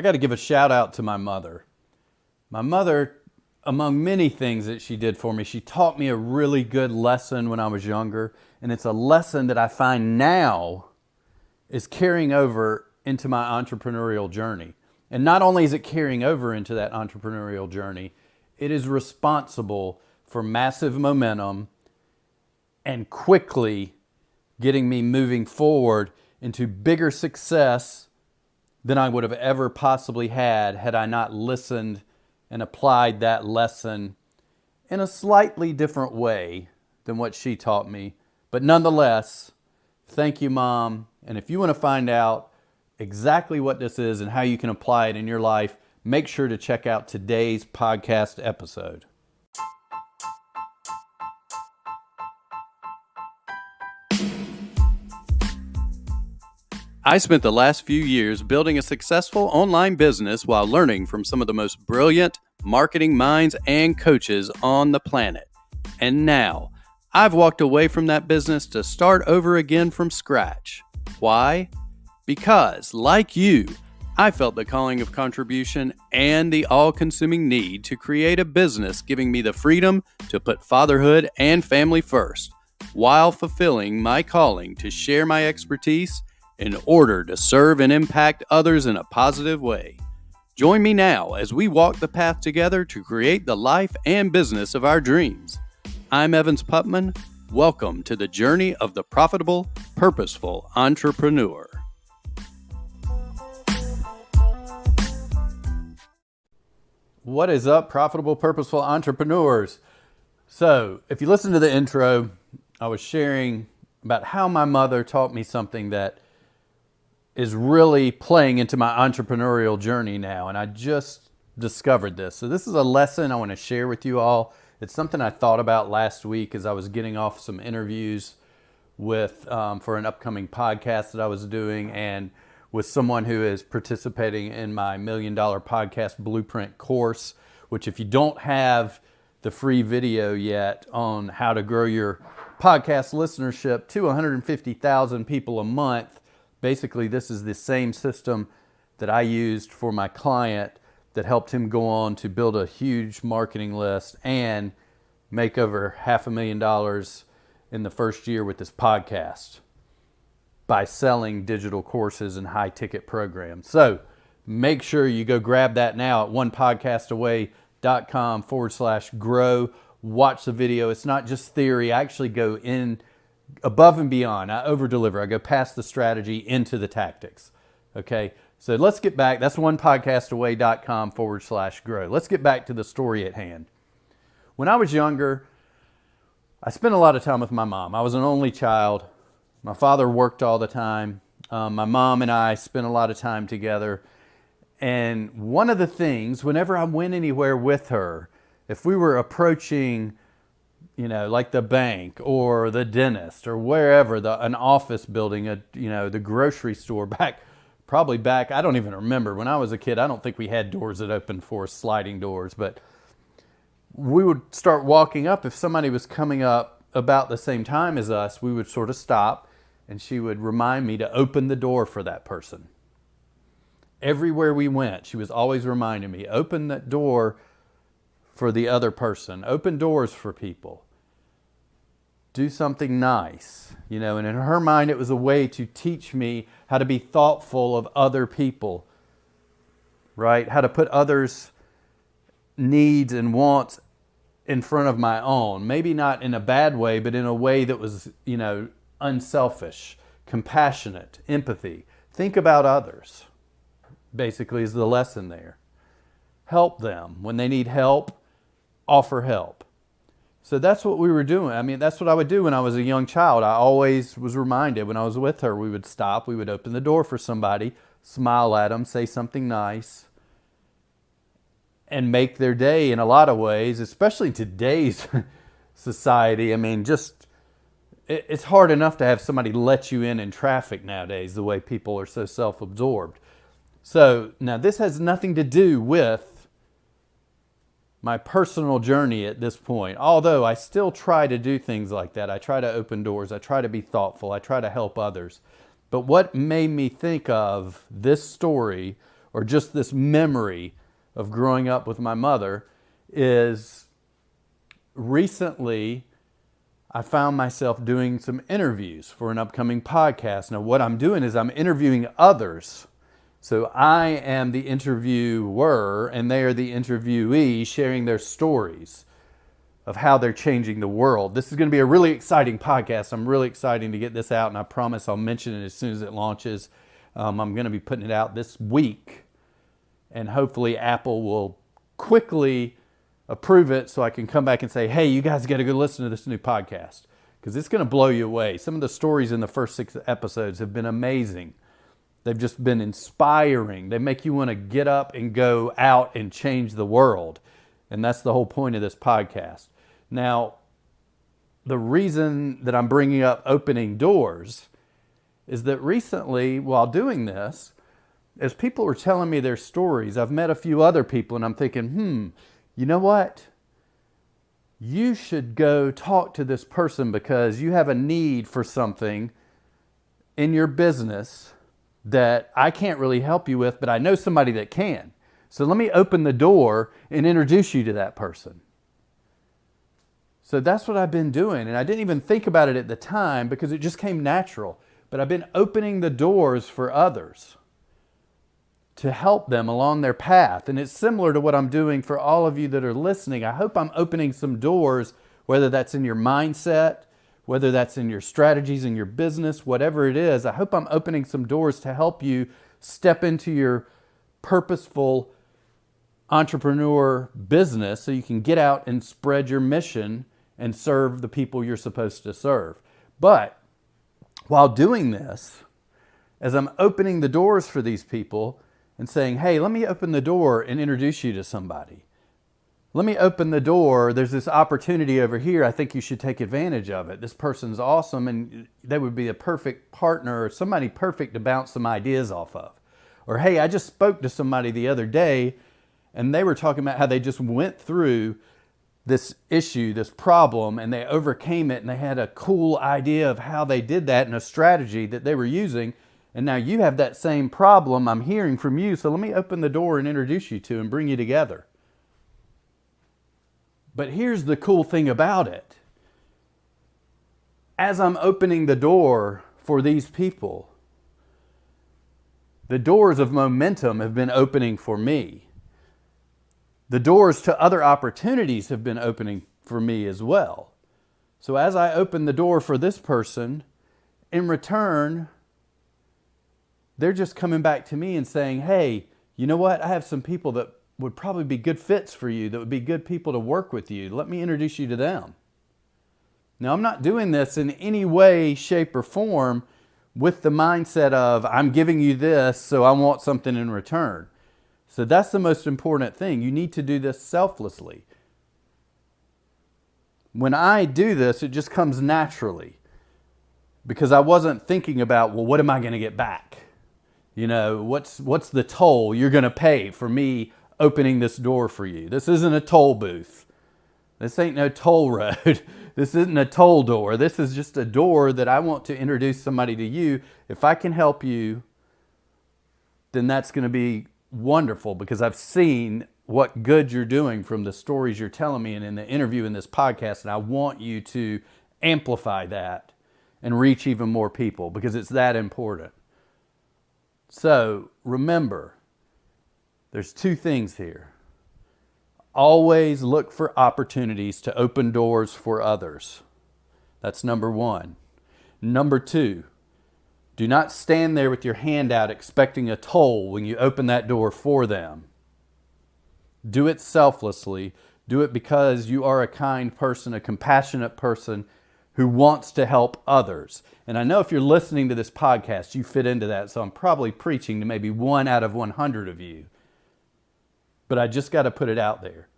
I got to give a shout out to my mother. My mother, among many things that she did for me, she taught me a really good lesson when I was younger. And it's a lesson that I find now is carrying over into my entrepreneurial journey. And not only is it carrying over into that entrepreneurial journey, it is responsible for massive momentum and quickly getting me moving forward into bigger success than I would have ever possibly had I not listened and applied that lesson in a slightly different way than what she taught me. But nonetheless, thank you, Mom. And if you want to find out exactly what this is and how you can apply it in your life, make sure to check out today's podcast episode. I spent the last few years building a successful online business while learning from some of the most brilliant marketing minds and coaches on the planet. And now, I've walked away from that business to start over again from scratch. Why? Because, like you, I felt the calling of contribution and the all-consuming need to create a business giving me the freedom to put fatherhood and family first, while fulfilling my calling to share my expertise in order to serve and impact others in a positive way. Join me now as we walk the path together to create the life and business of our dreams. I'm Evans Putman. Welcome to the journey of the profitable, purposeful entrepreneur. What is up, profitable, purposeful entrepreneurs? So, if you listen to the intro, I was sharing about how my mother taught me something that is really playing into my entrepreneurial journey now. And I just discovered this. So this is a lesson I want to share with you all. It's something I thought about last week as I was getting off some interviews with for an upcoming podcast that I was doing, and with someone who is participating in my $1 Million Podcast Blueprint course, which if you don't have the free video yet on how to grow your podcast listenership to 150,000 people a month, basically, this is the same system that I used for my client that helped him go on to build a huge marketing list and make over $500,000 in the first year with this podcast by selling digital courses and high-ticket programs. So make sure you go grab that now at onepodcastaway.com/grow. Watch the video. It's not just theory. I actually go in above and beyond. I over-deliver. I go past the strategy into the tactics. Okay, so let's get back. That's onepodcastaway.com/grow. Let's get back to the story at hand. When I was younger, I spent a lot of time with my mom. I was an only child. My father worked all the time. My mom and I spent a lot of time together. And one of the things, whenever I went anywhere with her, if we were approaching like the bank or the dentist or wherever, an office building, the grocery store, I don't even remember. When I was a kid, I don't think we had doors that opened for us, sliding doors, but we would start walking up. If somebody was coming up about the same time as us, we would sort of stop, and she would remind me to open the door for that person. Everywhere we went, she was always reminding me, open that door for the other person, open doors for people. Do something nice, and in her mind, it was a way to teach me how to be thoughtful of other people, right? How to put others' needs and wants in front of my own. Maybe not in a bad way, but in a way that was, unselfish, compassionate, empathy. Think about others, basically, is the lesson there. Help them. When they need help, offer help. So that's what we were doing. I mean, that's what I would do when I was a young child. I always was reminded when I was with her, we would stop, we would open the door for somebody, smile at them, say something nice, and make their day in a lot of ways, especially in today's society. I mean, it's hard enough to have somebody let you in traffic nowadays, the way people are so self-absorbed. So now this has nothing to do with my personal journey at this point, although I still try to do things like that. I try to open doors. I try to be thoughtful. I try to help others. But what made me think of this story or just this memory of growing up with my mother is recently I found myself doing some interviews for an upcoming podcast. Now, what I'm doing is I'm interviewing others. So I am the interviewer and they are the interviewee, sharing their stories of how they're changing the world. This is going to be a really exciting podcast. I'm really excited to get this out, and I promise I'll mention it as soon as it launches. I'm going to be putting it out this week, and hopefully Apple will quickly approve it so I can come back and say, hey, you guys got to go listen to this new podcast, because it's going to blow you away. Some of the stories in the first 6 episodes have been amazing. They've just been inspiring. They make you want to get up and go out and change the world. And that's the whole point of this podcast. Now, the reason that I'm bringing up opening doors is that recently, while doing this, as people were telling me their stories, I've met a few other people and I'm thinking, you know what? You should go talk to this person because you have a need for something in your business that I can't really help you with, but I know somebody that can. So let me open the door and introduce you to that person. So that's what I've been doing. And I didn't even think about it at the time because it just came natural. But I've been opening the doors for others to help them along their path. And it's similar to what I'm doing for all of you that are listening. I hope I'm opening some doors, whether that's in your mindset, whether that's in your strategies in your business, whatever it is. I hope I'm opening some doors to help you step into your purposeful entrepreneur business so you can get out and spread your mission and serve the people you're supposed to serve. But while doing this, as I'm opening the doors for these people and saying, hey, let me open the door and introduce you to somebody. Let me open the door. There's this opportunity over here. I think you should take advantage of it. This person's awesome and they would be a perfect partner or somebody perfect to bounce some ideas off of. Or, hey, I just spoke to somebody the other day and they were talking about how they just went through this issue, this problem, and they overcame it and they had a cool idea of how they did that and a strategy that they were using. And now you have that same problem I'm hearing from you. So let me open the door and introduce you to and bring you together. But here's the cool thing about it. As I'm opening the door for these people, the doors of momentum have been opening for me. The doors to other opportunities have been opening for me as well. So as I open the door for this person, in return, they're just coming back to me and saying, hey, you know what? I have some people that would probably be good fits for you, that would be good people to work with you. Let me introduce you to them. Now, I'm not doing this in any way, shape, or form with the mindset of I'm giving you this, so I want something in return. So that's the most important thing. You need to do this selflessly. When I do this, it just comes naturally because I wasn't thinking about, well, what am I going to get back? You know, what's the toll you're going to pay for me opening this door for you? This isn't a toll booth. This ain't no toll road. This isn't a toll door. This is just a door that I want to introduce somebody to you. If I can help you, then that's going to be wonderful because I've seen what good you're doing from the stories you're telling me and in the interview in this podcast. And I want you to amplify that and reach even more people because it's that important. So remember, there's 2 things here. Always look for opportunities to open doors for others. That's number 1. Number 2, do not stand there with your hand out expecting a toll when you open that door for them. Do it selflessly. Do it because you are a kind person, a compassionate person who wants to help others. And I know if you're listening to this podcast, you fit into that. So I'm probably preaching to maybe 1 out of 100 of you. But I just got to put it out there.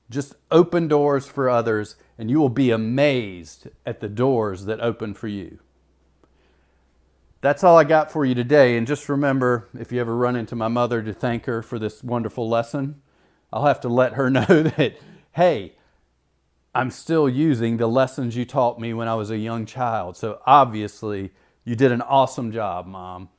Just open doors for others and you will be amazed at the doors that open for you. That's all I got for you today. And just remember, if you ever run into my mother, to thank her for this wonderful lesson. I'll have to let her know that, hey, I'm still using the lessons you taught me when I was a young child. So obviously, you did an awesome job, Mom.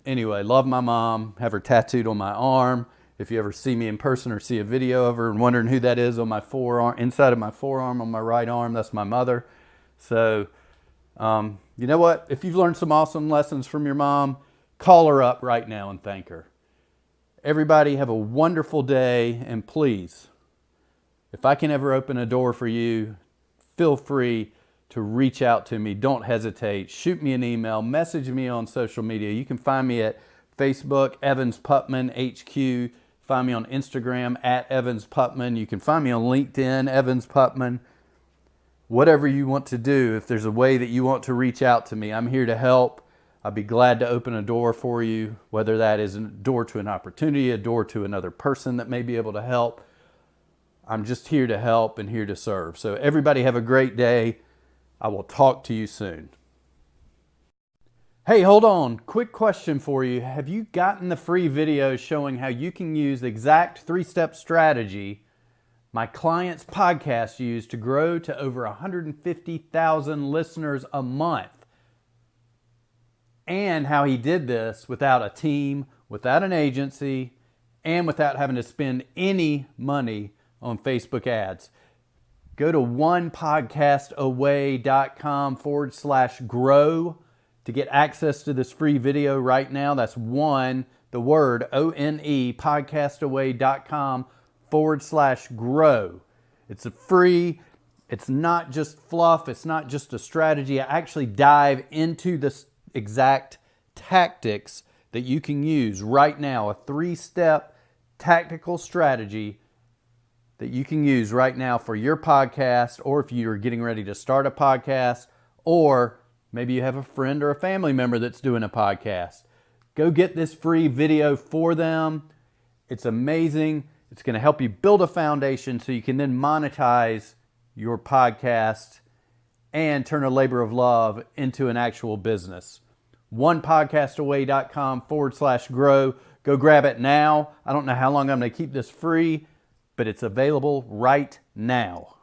Anyway, love my mom, have her tattooed on my arm. If you ever see me in person or see a video of her and wondering who that is on my forearm, inside of my forearm on my right arm, that's my mother. So, you know what? If you've learned some awesome lessons from your mom, call her up right now and thank her. Everybody have a wonderful day, and please, if I can ever open a door for you, feel free to reach out to me. Don't hesitate. Shoot me an email, message me on social media. You can find me at Facebook, Evans Putman HQ. Find me on Instagram at Evans Putman. You can find me on LinkedIn, Evans Putman. Whatever you want to do, if there's a way that you want to reach out to me, I'm here to help. I'd be glad to open a door for you, whether that is a door to an opportunity, a door to another person that may be able to help. I'm just here to help and here to serve. So everybody have a great day. I will talk to you soon. Hey, hold on. Quick question for you. Have you gotten the free video showing how you can use the exact 3-step strategy my client's podcast used to grow to over 150,000 listeners a month? And how he did this without a team, without an agency, and without having to spend any money on Facebook ads. Go to onepodcastaway.com/grow to get access to this free video right now. That's one, the word ONE, podcastaway.com/grow. It's a free, it's not just fluff, it's not just a strategy. I actually dive into the exact tactics that you can use right now, a 3-step tactical strategy that you can use right now for your podcast, or if you're getting ready to start a podcast, or maybe you have a friend or a family member that's doing a podcast. Go get this free video for them. It's amazing. It's going to help you build a foundation so you can then monetize your podcast and turn a labor of love into an actual business. onepodcastaway.com/grow. Go grab it now. I don't know how long I'm going to keep this free, but it's available right now.